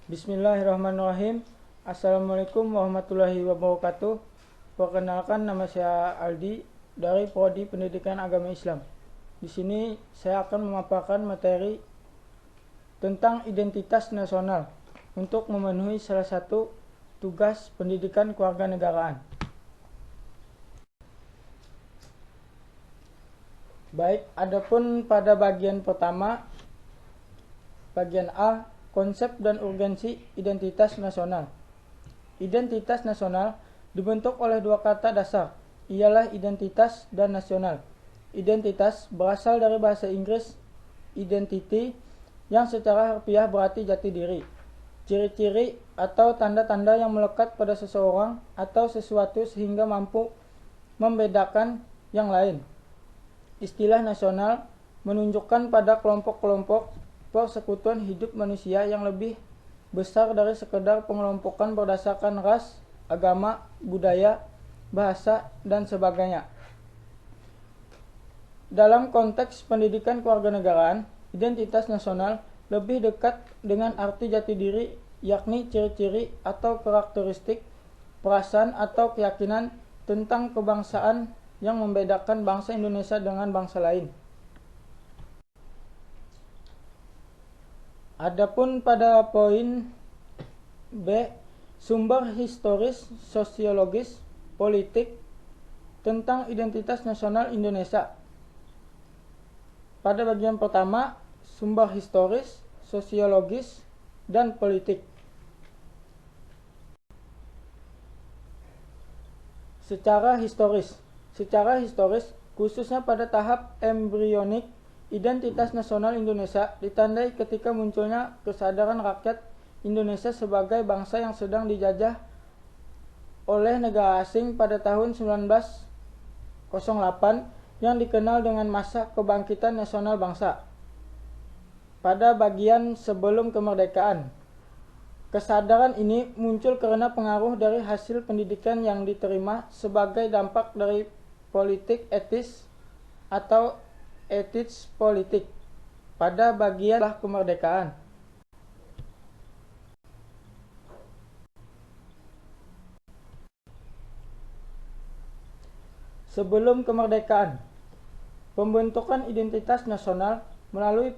Bismillahirrahmanirrahim. Assalamualaikum warahmatullahi wabarakatuh. Perkenalkan, nama saya Aldi dari Prodi Pendidikan Agama Islam. Di sini saya akan memaparkan materi tentang identitas nasional untuk memenuhi salah satu tugas pendidikan kewarganegaraan. Baik, adapun pada bagian pertama, bagian A, konsep dan urgensi identitas nasional. Identitas nasional dibentuk oleh dua kata dasar, ialah identitas dan nasional. Identitas berasal dari bahasa Inggris identity, yang secara harfiah berarti jati diri, ciri-ciri atau tanda-tanda yang melekat pada seseorang atau sesuatu sehingga mampu membedakan yang lain. Istilah nasional menunjukkan pada kelompok-kelompok persekutuan hidup manusia yang lebih besar dari sekedar pengelompokan berdasarkan ras, agama, budaya, bahasa, dan sebagainya. Dalam konteks pendidikan kewarganegaraan, identitas nasional lebih dekat dengan arti jati diri, yakni ciri-ciri atau karakteristik, perasaan atau keyakinan tentang kebangsaan yang membedakan bangsa Indonesia dengan bangsa lain. Adapun pada poin B, sumber historis, sosiologis, politik tentang identitas nasional Indonesia. Pada bagian pertama, sumber historis, sosiologis, dan politik. Secara historis, khususnya pada tahap embrionik, identitas nasional Indonesia ditandai ketika munculnya kesadaran rakyat Indonesia sebagai bangsa yang sedang dijajah oleh negara asing pada tahun 1908 yang dikenal dengan masa kebangkitan nasional bangsa. Pada bagian sebelum kemerdekaan, kesadaran ini muncul karena pengaruh dari hasil pendidikan yang diterima sebagai dampak dari politik etis atau etis politik pada bagian kemerdekaan. Sebelum kemerdekaan, pembentukan identitas nasional melalui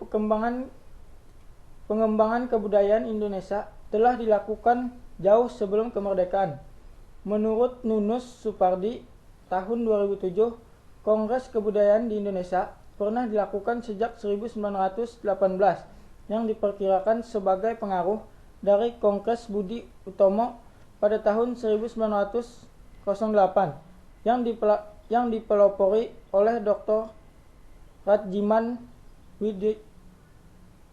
pengembangan kebudayaan Indonesia telah dilakukan jauh sebelum kemerdekaan. Menurut Nunus Supardi, tahun 2007, Kongres Kebudayaan di Indonesia pernah dilakukan sejak 1918 yang diperkirakan sebagai pengaruh dari Kongres Budi Utomo pada tahun 1908 yang dipelopori oleh Dr. Radjiman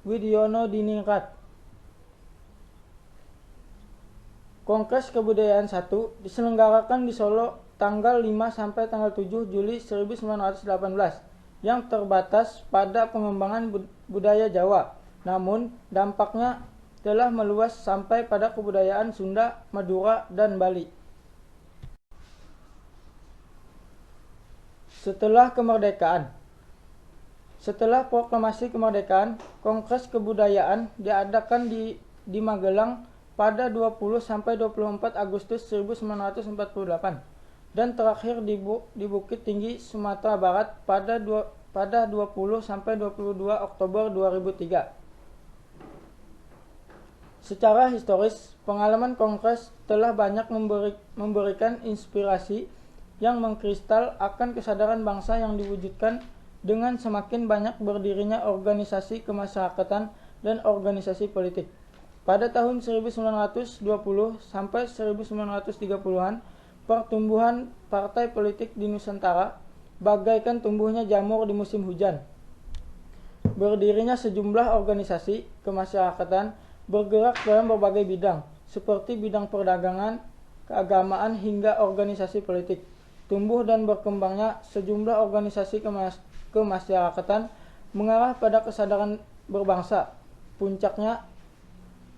Widionodiningrat. Kongres Kebudayaan 1 diselenggarakan di Solo tanggal 5 sampai tanggal 7 Juli 1918 yang terbatas pada pengembangan budaya Jawa, namun dampaknya telah meluas sampai pada kebudayaan Sunda, Madura, dan Bali. Setelah kemerdekaan, setelah proklamasi kemerdekaan, Kongres Kebudayaan diadakan di Magelang pada 20 sampai 24 Agustus 1948 dan terakhir di Bukit Tinggi, Sumatera Barat pada 20 sampai 22 Oktober 2003. Secara historis, pengalaman Kongres telah banyak memberikan inspirasi yang mengkristal akan kesadaran bangsa yang diwujudkan dengan semakin banyak berdirinya organisasi kemasyarakatan dan organisasi politik. Pada tahun 1920 sampai 1930-an, pertumbuhan partai politik di Nusantara bagaikan tumbuhnya jamur di musim hujan. Berdirinya sejumlah organisasi kemasyarakatan bergerak dalam berbagai bidang, seperti bidang perdagangan, keagamaan, hingga organisasi politik. Tumbuh dan berkembangnya sejumlah organisasi kemasyarakatan mengarah pada kesadaran berbangsa. Puncaknya,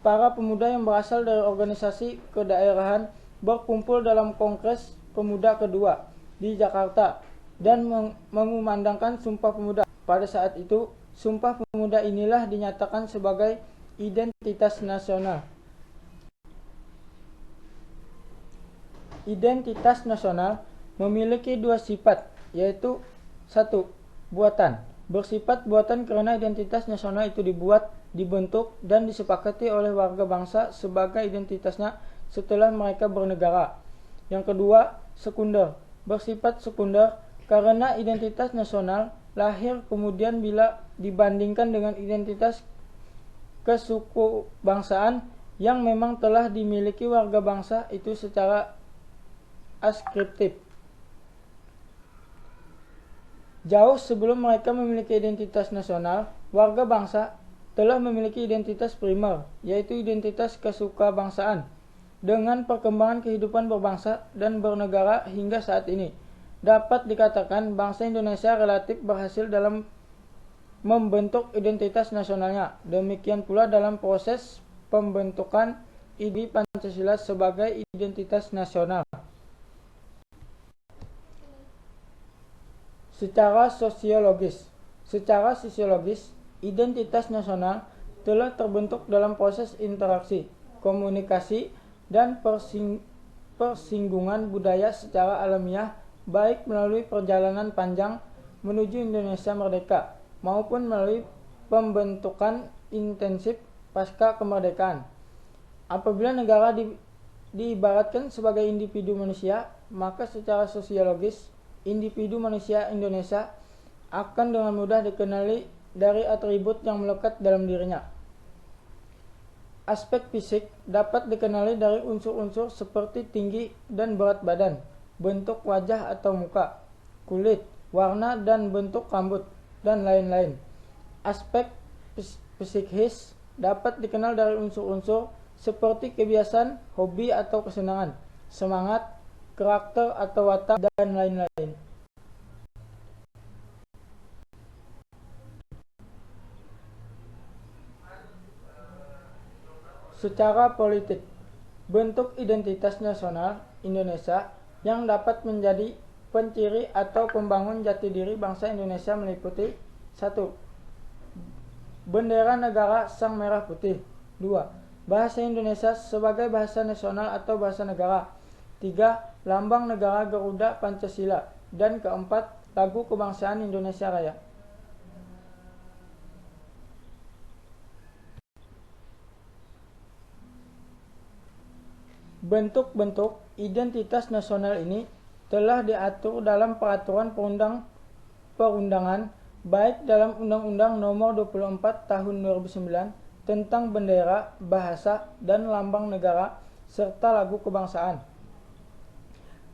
para pemuda yang berasal dari organisasi kedaerahan berkumpul dalam Kongres Pemuda kedua di Jakarta dan mengumandangkan Sumpah Pemuda. Pada saat itu, Sumpah Pemuda inilah dinyatakan sebagai identitas nasional. Identitas nasional memiliki dua sifat, yaitu 1. Buatan. Bersifat buatan karena identitas nasional itu dibuat, dibentuk, dan disepakati oleh warga bangsa sebagai identitasnya setelah mereka bernegara. Yang kedua, sekunder. Bersifat sekunder karena identitas nasional lahir kemudian bila dibandingkan dengan identitas kesukubangsaan yang memang telah dimiliki warga bangsa itu secara askriptif. Jauh sebelum mereka memiliki identitas nasional, warga bangsa telah memiliki identitas primer, yaitu identitas kesukubangsaan. Dengan perkembangan kehidupan berbangsa dan bernegara hingga saat ini, dapat dikatakan bangsa Indonesia relatif berhasil dalam membentuk identitas nasionalnya. Demikian pula dalam proses pembentukan ide Pancasila sebagai identitas nasional. Secara sosiologis, identitas nasional telah terbentuk dalam proses interaksi, komunikasi, dan persinggungan budaya secara alamiah, baik melalui perjalanan panjang menuju Indonesia merdeka, maupun melalui pembentukan intensif pasca kemerdekaan. Apabila negara diibaratkan sebagai individu manusia, maka secara sosiologis, individu manusia Indonesia akan dengan mudah dikenali dari atribut yang melekat dalam dirinya. Aspek fisik dapat dikenali dari unsur-unsur seperti tinggi dan berat badan, bentuk wajah atau muka, kulit, warna dan bentuk rambut, dan lain-lain. Aspek psikis dapat dikenal dari unsur-unsur seperti kebiasaan, hobi atau kesenangan, semangat, karakter atau watak, dan lain-lain. Secara politik, bentuk identitas nasional Indonesia yang dapat menjadi penciri atau pembangun jati diri bangsa Indonesia meliputi 1. Bendera negara sang merah putih. 2. Bahasa Indonesia sebagai bahasa nasional atau bahasa negara. 3. Lambang negara Garuda Pancasila. Dan keempat, lagu kebangsaan Indonesia Raya. Bentuk-bentuk identitas nasional ini telah diatur dalam peraturan perundangan baik dalam Undang-Undang Nomor 24 Tahun 2009 tentang bendera, bahasa, dan lambang negara serta lagu kebangsaan.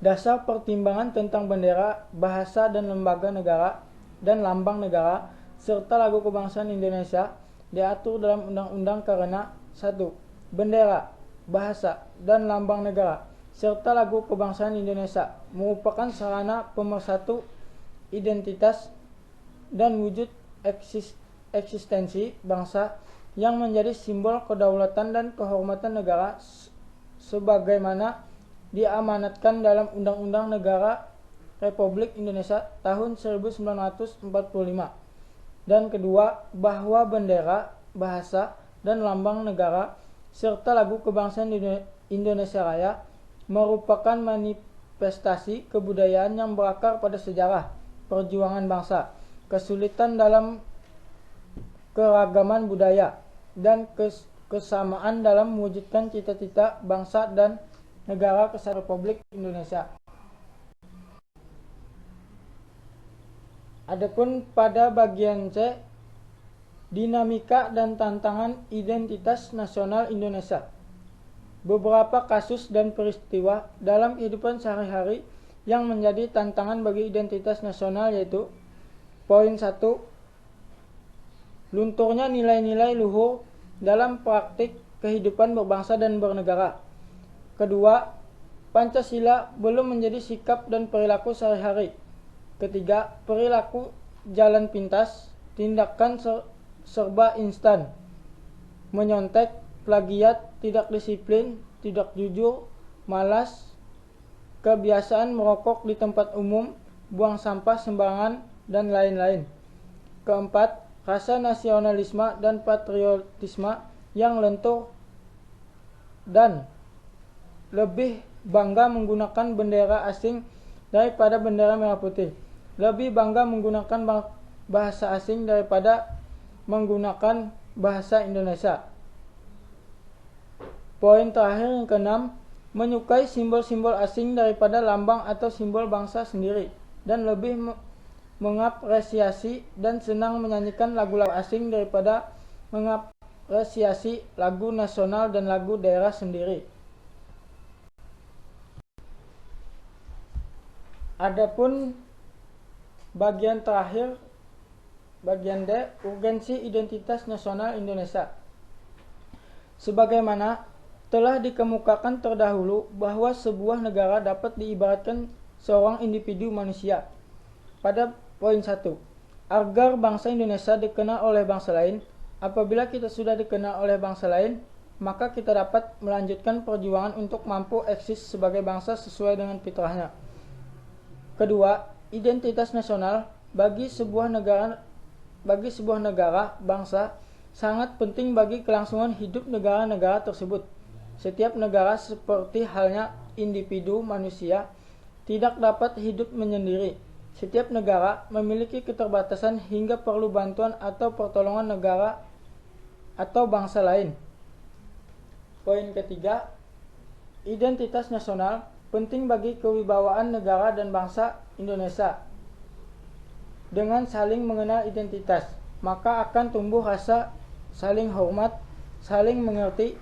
Dasar pertimbangan tentang bendera, bahasa, dan lembaga negara dan lambang negara serta lagu kebangsaan Indonesia diatur dalam undang-undang karena 1. Bendera, bahasa, dan lambang negara serta lagu kebangsaan Indonesia merupakan sarana pemersatu identitas dan wujud eksistensi bangsa yang menjadi simbol kedaulatan dan kehormatan negara sebagaimana diamanatkan dalam Undang-Undang Negara Republik Indonesia tahun 1945. Dan kedua, bahwa bendera, bahasa, dan lambang negara serta lagu kebangsaan Indonesia Raya merupakan manifestasi kebudayaan yang berakar pada sejarah perjuangan bangsa, kesulitan dalam keragaman budaya, dan kesamaan dalam mewujudkan cita-cita bangsa dan negara kesatuan Republik Indonesia. Adapun pada bagian C, dinamika dan tantangan identitas nasional Indonesia. Beberapa kasus dan peristiwa dalam kehidupan sehari-hari yang menjadi tantangan bagi identitas nasional yaitu: poin 1, lunturnya nilai-nilai luhur dalam praktik kehidupan berbangsa dan bernegara. Kedua, Pancasila belum menjadi sikap dan perilaku sehari-hari. Ketiga, perilaku jalan pintas, tindakan serba instan, menyontek, plagiat, tidak disiplin, tidak jujur, malas, kebiasaan merokok di tempat umum, buang sampah sembarangan, dan lain-lain. Keempat, rasa nasionalisme dan patriotisme yang lentur dan lebih bangga menggunakan bendera asing daripada bendera merah putih. Lebih bangga menggunakan bahasa asing daripada menggunakan bahasa Indonesia. Poin terakhir yang keenam, menyukai simbol-simbol asing daripada lambang atau simbol bangsa sendiri, dan lebih mengapresiasi dan senang menyanyikan lagu-lagu asing daripada mengapresiasi lagu nasional dan lagu daerah sendiri. Adapun bagian terakhir, bagian D, urgensi identitas nasional Indonesia. Sebagaimana telah dikemukakan terdahulu bahwa sebuah negara dapat diibaratkan seorang individu manusia. Pada poin 1, agar bangsa Indonesia dikenal oleh bangsa lain, apabila kita sudah dikenal oleh bangsa lain, maka kita dapat melanjutkan perjuangan untuk mampu eksis sebagai bangsa sesuai dengan fitrahnya. Kedua, identitas nasional bagi sebuah negara bangsa sangat penting bagi kelangsungan hidup negara-negara tersebut. Setiap negara seperti halnya individu manusia tidak dapat hidup menyendiri. Setiap negara memiliki keterbatasan hingga perlu bantuan atau pertolongan negara atau bangsa lain. Poin ketiga, identitas nasional penting bagi kewibawaan negara dan bangsa Indonesia. Dengan saling mengenal identitas, maka akan tumbuh rasa saling hormat, saling mengerti,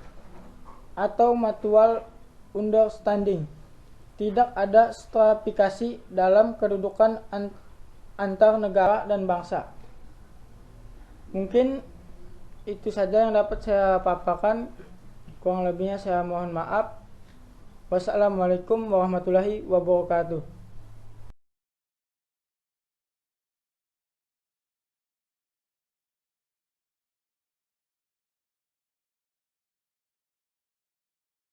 atau mutual understanding. Tidak ada stratifikasi dalam kedudukan antar negara dan bangsa. Mungkin itu saja yang dapat saya paparkan. Kurang lebihnya saya mohon maaf. Wassalamualaikum warahmatullahi wabarakatuh.